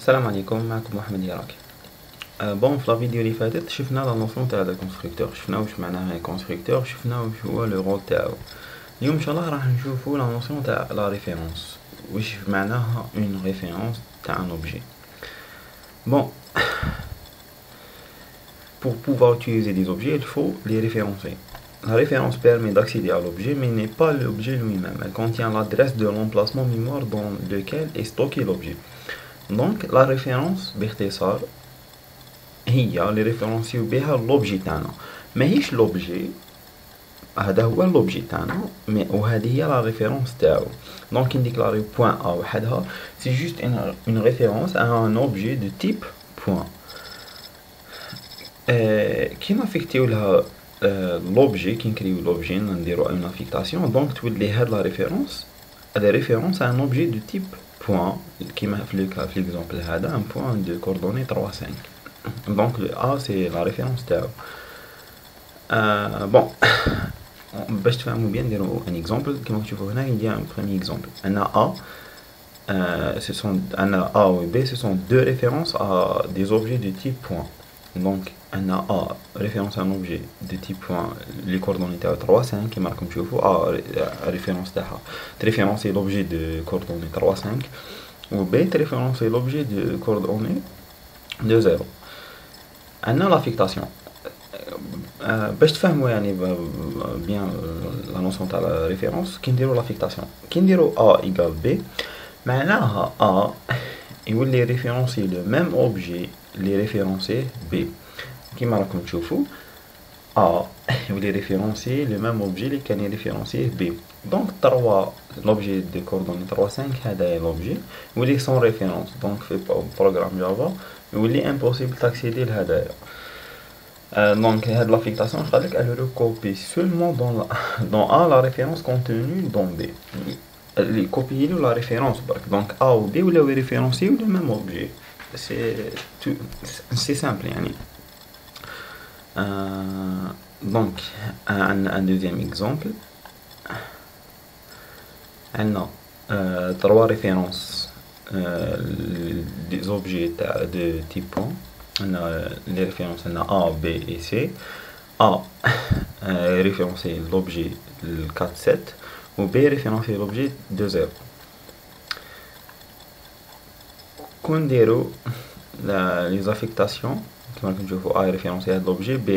السلام عليكم، معكم محمد يراك. بون في لا فيديو اللي فاتت شفنا لا نوسيون تاع الكونستركتور، شفنا واش معناها كونستركتور، شفنا واش هو لو رول تاعو. اليوم ان شاء الله راح نشوفوا لا نوسيون تاع لا ريفيرونس، واش معناها اون ريفيرونس تاع ان اوبجي. Bon, pour pouvoir utiliser des objets, il faut les référencer. La référence permet d'accéder à l'objet, mais n'est pas l'objet lui-même. Elle contient l'adresse de l'emplacement mémoire dans lequel est stocké l'objet. Donc, la référence, باختصار, هي اللي ريفيرونسيو بها l'objet تاعنا. ماهيش l'objet, هذا هو l'objet تاعنا, mais وهذه هي la référence تاعو. Donc, كي نديكلاريو point A وحدها, c'est juste une référence à un objet de type point. كي نافيكتيو لها l'objet, كي نكريو l'objet نديرو une affectation, donc تولي هاد la référence, la référence à un objet de type point, كيما في l'exemple هذا un point de coordonnées 3 5. Donc le A c'est la référence تاعو. Bon, باش تفهموا bien نديرو un exemple. كيما تشوفوا هنا il y a un premier exemple. عندنا A, عندنا A و B, ce sont deux références à des objets de type point. Donc عندنا A référence à un objet de type point, les coordonnées تاعو 3 5 كيما راكم تشوفوا. A référence تاعها تريفيرونسي l'objet de coordonnées 3 5, و B تريفيرونسي l'objet de coordonnées de 0. عندنا l'affectation. باش تفهموا يعني بيان لا نوسيون تاع لا ريفيرونس, كي نديرو l'affectation, كي نديرو A égale B, معناها A يولي ريفيرونسي لو ميم اوبجي اللي ريفيرونسي B. كيما راكم تشوفوا A يولي ريفيرونسي لو ميم اوبجي اللي كان ريفيرونسيه B. دونك 3 لوبجي دو كوردوني 3 5 هذا لوبجي يولي سون ريفيرونس. دونك في بروغرام جافا يولي امبوسيبل تاكسيدي لهدايا. Donc l'affectation, elle recopie seulement dans A la référence contenue dans B. Les copier la référence, donc A ou B ou les référencier le même objet. C'est simple yani. Donc un deuxième exemple. On a trois références des objets de type point. On a les références A, B et C. A référencé l'objet 4 7 ou B référencé l'objet 2 0. Quand on déroule les affectations, comme je vous A référencé à l'objet, B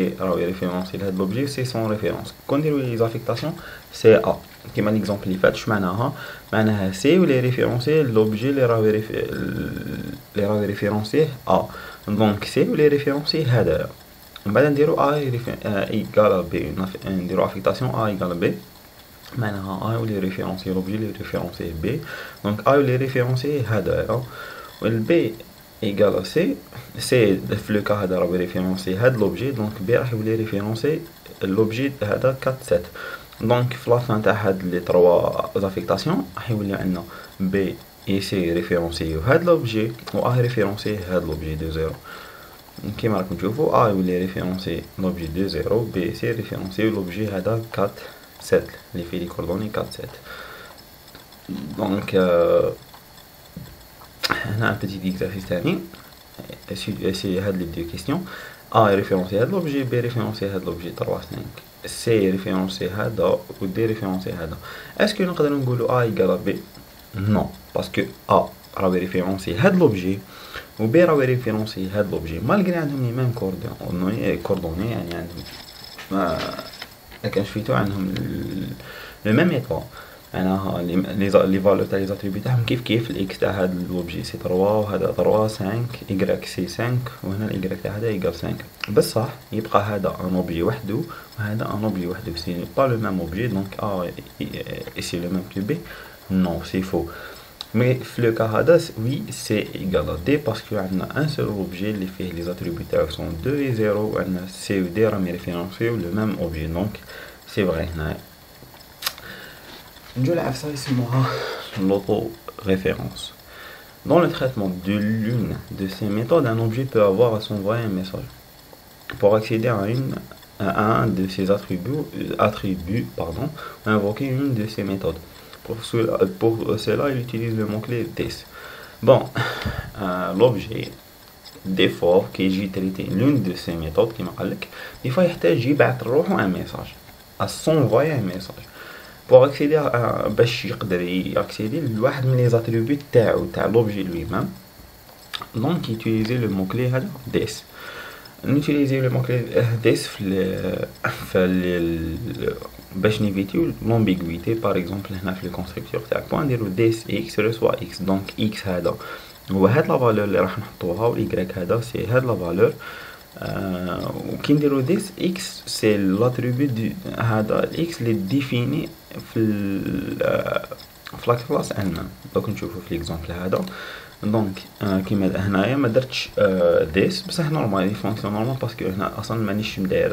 référencé à l'objet, C sans référence. Quand on déroule les affectations, c'est A. Comme l'exemple اللي فات معناها C ou les référencé l'objet les référencé A. Donc C ou les référencés هذا. بعد نديرو A égale B, نديرو affectation A égale B, معناها A ou les référencés l'objet les référencés B. Donc A ou les référencés هذا, و B égale C. C في le cas هذا راه référencé هذا l'objet, donc B راح يولي référencé l'objet هذا 4 7. Donc في la fin تاع هاد les trois affectations راح يولي عندنا B et C référencé هاد l'objet, و A référencé هاد l'objet de 0. كيما راكم تشوفوا A يولي ريفيرونسي l'objet de 0, B C ريفيرونسي l'objet هذا 4 7 اللي فيه لي كوردوني 4 7. دونك هنا ان بيتي اكزرسيس تاني, سي هاد لي دو كيسيون. A ريفيرونسي هاد l'objet, B ريفيرونسي هاد l'objet 3 5, C ريفيرونسي هذا و D ريفيرونسي هذا. اسكو نقدروا نقولوا A égale B؟ non, parce que A راهي ريفيرونسي هاد l'objet و B راهي ريفيرونسي هاد l'objet مالغري عندهم لي ميم كوردوني, يعني عندهم ما كانش فيتو عندهم لو ميم ايطون. معناها لي فالور تاع لي زاتريبي تاعهم كيف الاكس تاع هاد l'objet سي 3 وهذا 3 5, y سي 5 وهنا الاي تاع هذا ايكال 5. بصح يبقى هذا ان اوبجي وحده وهذا ان اوبجي وحده, سي با لو ميم اوبجي. دونك A et c'est le même que B? Non, c'est faux. Mais le cas هذا oui c'est égal à D, parce que عندنا un seul objet اللي فيه les attributs تاعو sont 2 et 0, وعندنا C و D راهم يريفيرونسيو le même objet, donc c'est vrai. هنا نجو لعفسه يسموها l'auto-référence. Dans le traitement de l'une de ces méthodes, un objet peut avoir à s'envoyer un message. Pour accéder à un de ces attributs, invoquer une de ces méthodes. Pour cela, il utilise le mot-clé this. Bon, l'objet des fois كيجي تريتي l'une de ces méthodes كيما قالك des fois يحتاج يبعث لروحو ان ميساج s'envoyer un message pour accéder باش يقدر ياكسيدي لواحد من لي زاتريبيوت تاع l'objet lui-même. Donc utiliser le mot clé هذا this. نوتيليزي لو مون كلي this باش نيفيتيو لومبيغويتي. باغ اكزومبل هنا في الكونستركتور تاعك بوان نديرو this x reçoit x. دونك x هذا هو هاد لا فالور اللي راح نحطوها و y هذا سي هاد لا فالور. وكي نديرو this x سي لاتريبيوت هذا x اللي ديفيني في لا كلاس ان. دوك نشوفو في ليكزامبل هذا. دونك كيما هنايا ما درتش this بصح نورمال يفونكسيون نورمال باسكو هنا اصلا مانيش مداير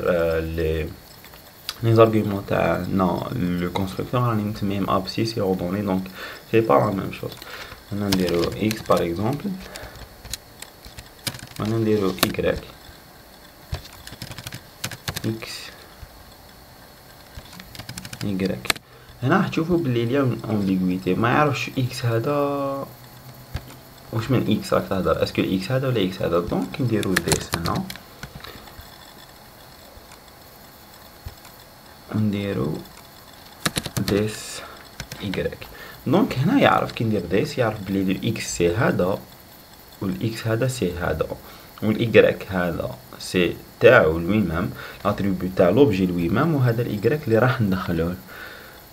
لي زارغيومون تاعنا لو كونستركتور راني مسميهم ابسيس يا دوني. دونك سي با لا ميم شوز. هنا نديرو x باغ اكزومبل هنا نديرو y x y. هنا راح تشوفوا بلي اليوم امبيغويتي ما يعرفش x هذا واش من x راك تهضر اسكو x هذا ولا x هذا. دونك نديرو this هنا نديرو this y. دونك هنا يعرف كي ندير this يعرف بلي x سي هذا والx هذا سي هذا والy هذا سي تاعو لوي مام لاتريبيوت تاع لوبجي لوي مام وهذا الy اللي راح ندخلوه.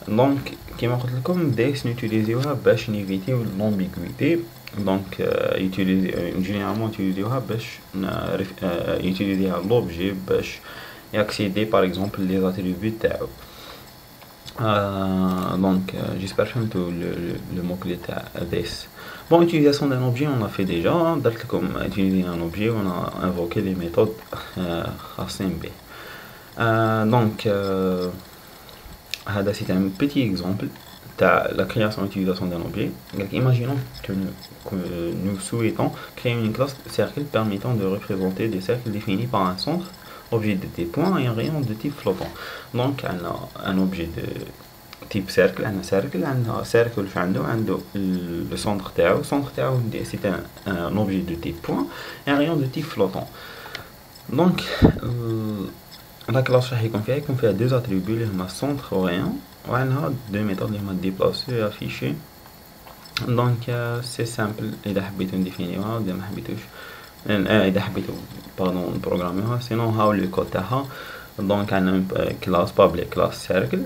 دونك كيما قلت لكم this نوتيليزيوها باش نيفيتيو لومبيغويتي. دونك جينيرالمون يوتيليزيوها باش يوتيليزيها لوبجي باش ياكسيدي باغ اكزومبل لي زاتريبيوت تاعو. دونك j'espère فهمتو لو مو كلي تاع this. Bon, utilisation d'un objet, on a fait déjà. درت لكم utiliser un objet, on a invoqué les méthodes خاصين به. Donc هذا c'est un petit exemple de la création et utilisation d'un objet. Donc, imaginons que nous souhaitons créer une classe cercle permettant de représenter des cercles définis par un centre, objet de type point et un rayon de type flottant. Donc on a un objet de type cercle, un cercle عنده le centre تاعو. centre تاعو c'est un objet de type point et un rayon de type flottant. Donc la classe راح يكون فيها deux attributs اللي هما centre و rayon وعندها deux méthodes اللي هما déplacer afficher. Donc c'est simple إذا حبيتو نديفينيوها ولا ما حبيتوش إذا حبيتو باردون نبروغراميوها. سينون هاو لو كود تاعها. دونك عندنا كلاس public class cercle.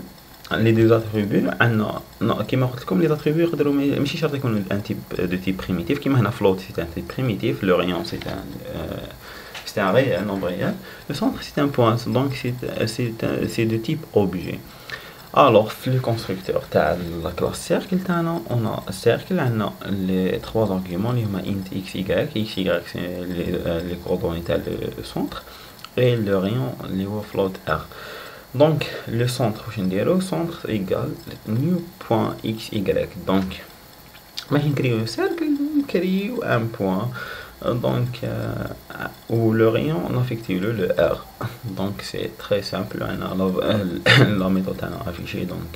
لي دو اتريبيو عندنا كيما قلت لكم لي اتريبيو يقدروا ماشي شرط يكونوا ان تيب دو تيب بريميتيف. كيما هنا float سي ان تيب بريميتيف. لو rayon c'est un réel, un nombre réel. Le centre c'est un point, donc c'est de type objet. Alors le constructeur تاع la classe cercle تاعنا on a cercle عندنا les trois arguments اللي هما int x y c'est les coordonnées تاع le centre et le rayon اللي هو float r. Donc le centre واش نديرو centre égale new point x y. donc باش نكريو cercle نكريو un point. Donc où le rayon on affecte le R. Donc c'est très simple. La méthode affichée donc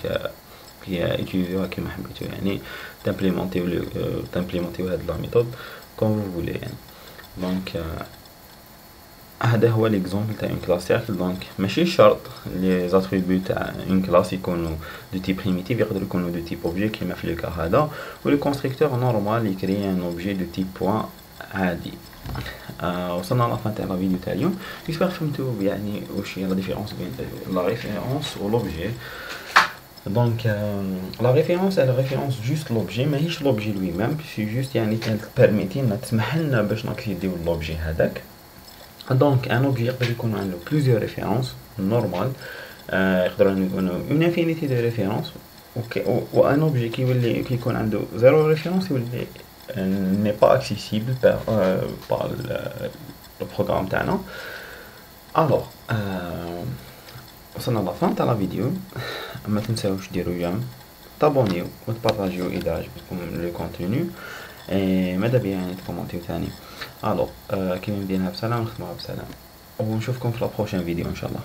qui est utilisée كما حبيتو يعني d'implémenter هاد la méthode comme vous voulez يعني. Donc هذا هو l'exemple تاع une classe cercle. donc ماشي شرط les attributs تاع une classe يكونوا de type primitif يقدروا يكونوا de type objet كيما في le cas هذا. و le constructeur normal يكري un objet de type point عادي. وصلنا لافان تاع لا فيديو تاع اليوم. جيسبر فهمتوا يعني واش هي لا ديفيرونس بين لا ريفيرونس و لوبجي. دونك لا ريفيرونس هي ريفيرونس جوست لوبجي ماهيش لوبجي لوي ميم سي جوست يعني بيرميتي لنا تسمح لنا باش ناكسيديو لوبجي هذاك. دونك ان اوبجي يقدر يكون عنده بليزيور ريفيرونس نورمال. يقدر يكونوا اون انفينيتي دو ريفيرونس. و ان اوبجي كي يكون عنده زيرو ريفيرونس يولي n'est pas accessible par le programme تاعنا. alors وصلنا لافان تاع لا فيديو. ما تنساوش ديروا جيم تابونيو وتبارطاجيو اذا عجبكم لو كونتوني. ماذا بيا يعني تكومونتيو ثاني. alors كيما بديناها بسلام نختموها بسلام ونشوفكم في لا بروشين فيديو ان شاء الله.